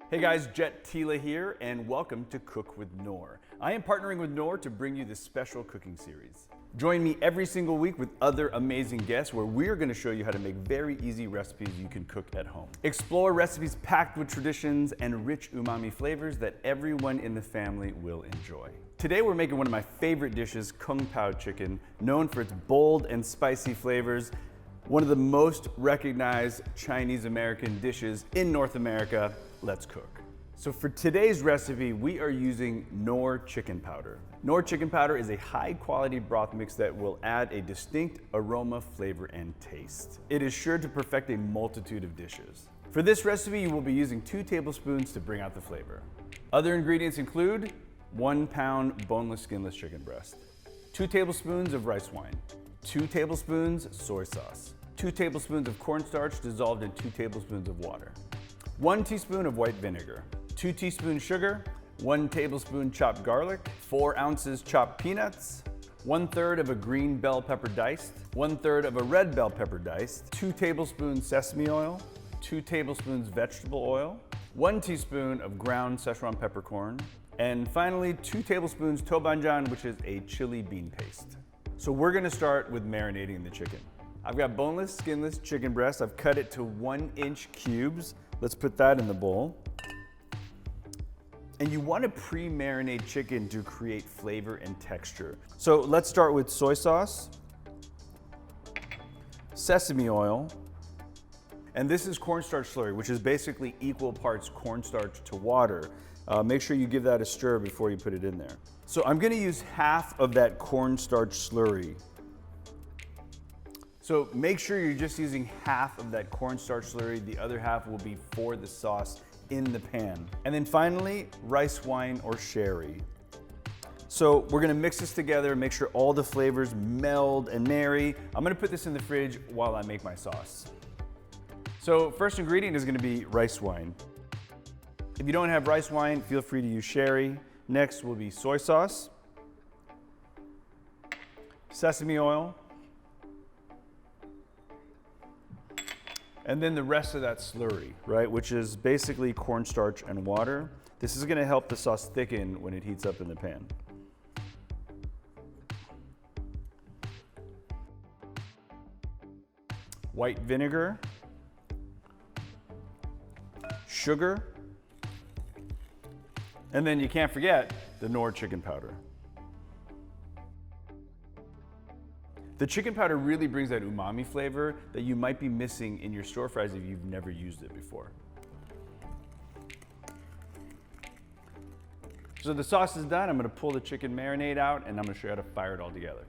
Hey guys, Jet Tila here, and welcome to Cook with Knorr. I am partnering with Knorr to bring you this special cooking series. Join me every single week with other amazing guests where we're going to show you how to make very easy recipes you can cook at home. Explore recipes packed with traditions and rich umami flavors that everyone in the family will enjoy. Today we're making one of my favorite dishes, Kung Pao chicken, known for its bold and spicy flavors. One of the most recognized Chinese American dishes in North America. Let's cook. So for today's recipe, we are using Knorr chicken powder. Knorr chicken powder is a high quality broth mix that will add a distinct aroma, flavor, and taste. It is sure to perfect a multitude of dishes. For this recipe, you will be using 2 tablespoons to bring out the flavor. Other ingredients include 1 pound boneless, skinless chicken breast, 2 tablespoons of rice wine, 2 tablespoons soy sauce, 2 tablespoons of cornstarch dissolved in 2 tablespoons of water, 1 teaspoon of white vinegar, 2 teaspoons sugar, 1 tablespoon chopped garlic, 4 ounces chopped peanuts, 1/3 of a green bell pepper diced, 1/3 of a red bell pepper diced, 2 tablespoons sesame oil, 2 tablespoons vegetable oil, 1 teaspoon of ground Szechuan peppercorn, and finally 2 tablespoons tobanjan, which is a chili bean paste. So we're gonna start with marinating the chicken. I've got boneless, skinless chicken breast. I've cut it to 1-inch cubes. Let's put that in the bowl. And you want to pre-marinate chicken to create flavor and texture. So let's start with soy sauce, sesame oil, and this is cornstarch slurry, which is basically equal parts cornstarch to water. Make sure you give that a stir before you put it in there. So I'm going to use half of that cornstarch slurry. So make sure you're just using half of that cornstarch slurry. The other half will be for the sauce in the pan. And then finally, rice wine or sherry. So we're gonna mix this together, make sure all the flavors meld and marry. I'm gonna put this in the fridge while I make my sauce. So first ingredient is gonna be rice wine. If you don't have rice wine, feel free to use sherry. Next will be soy sauce, sesame oil, and then the rest of that slurry, right, which is basically cornstarch and water. This is gonna help the sauce thicken when it heats up in the pan. White vinegar, sugar, and then you can't forget the Knorr chicken powder. The chicken powder really brings that umami flavor that you might be missing in your stir fries if you've never used it before. So the sauce is done. I'm gonna pull the chicken marinade out and I'm gonna show you how to fire it all together.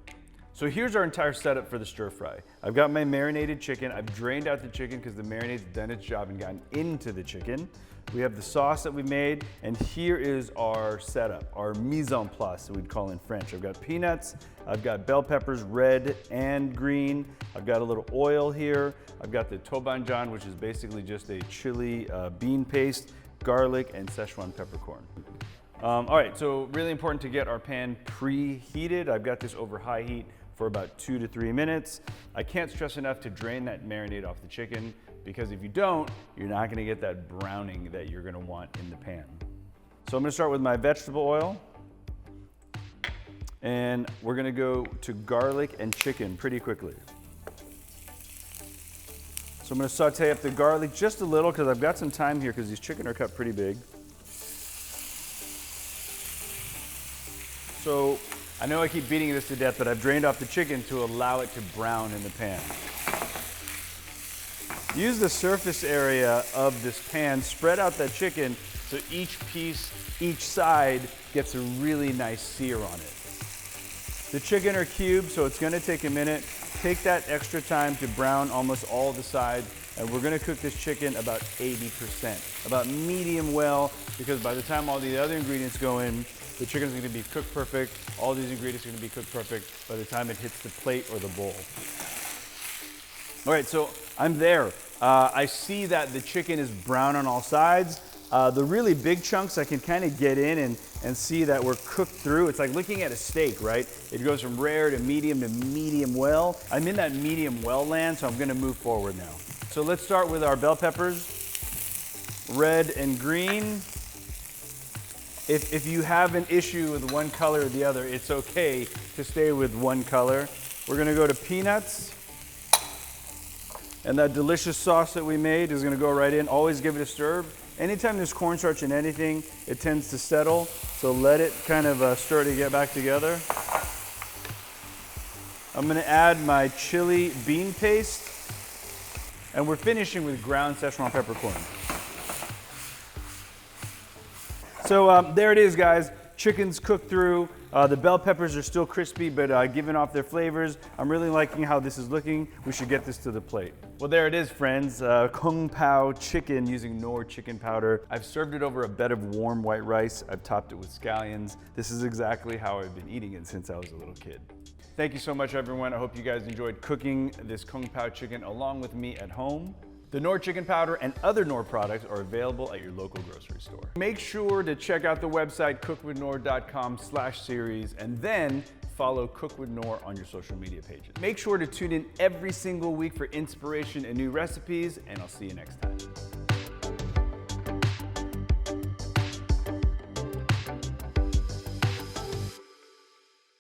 So here's our entire setup for the stir fry. I've got my marinated chicken. I've drained out the chicken because the marinade's done its job and gotten into the chicken. We have the sauce that we made, and here is our setup, our mise en place, that we'd call in French. I've got peanuts, I've got bell peppers, red and green. I've got a little oil here. I've got the tobanjan, which is basically just a chili bean paste, garlic, and Szechuan peppercorn. All right, so really important to get our pan preheated. I've got this over high heat for about 2 to 3 minutes. I can't stress enough to drain that marinade off the chicken, because if you don't, you're not gonna get that browning that you're gonna want in the pan. So I'm gonna start with my vegetable oil, and we're gonna go to garlic and chicken pretty quickly. So I'm gonna saute up the garlic just a little because I've got some time here because these chicken are cut pretty big. So I know I keep beating this to death, but I've drained off the chicken to allow it to brown in the pan. Use the surface area of this pan, spread out that chicken so each piece, each side gets a really nice sear on it. The chicken are cubed, so it's gonna take a minute. Take that extra time to brown almost all the sides, and we're gonna cook this chicken about 80%, about medium well, because by the time all the other ingredients go in, the chicken's gonna be cooked perfect. All these ingredients are gonna be cooked perfect by the time it hits the plate or the bowl. All right, so I'm there. I see that the chicken is brown on all sides. The really big chunks I can kind of get in and see that we're cooked through. It's like looking at a steak, right? It goes from rare to medium well. I'm in that medium well land, so I'm gonna move forward now. So let's start with our bell peppers. red and green. If you have an issue with one color or the other, it's okay to stay with one color. We're gonna go to peanuts. And that delicious sauce that we made is gonna go right in. Always give it a stir. Anytime there's cornstarch in anything, it tends to settle. So let it kind of stir to get back together. I'm gonna add my chili bean paste. And we're finishing with ground Szechuan peppercorn. So there it is, guys. Chicken's cooked through. The bell peppers are still crispy, but giving off their flavors. I'm really liking how this is looking. We should get this to the plate. Well, there it is, friends. Kung Pao chicken using Knorr chicken powder. I've served it over a bed of warm white rice. I've topped it with scallions. This is exactly how I've been eating it since I was a little kid. Thank you so much, everyone. I hope you guys enjoyed cooking this Kung Pao chicken along with me at home. The Knorr chicken powder and other Knorr products are available at your local grocery store. Make sure to check out the website cookwithknorr.com/series and then follow Cook with Knorr on your social media pages. Make sure to tune in every single week for inspiration and new recipes, and I'll see you next time.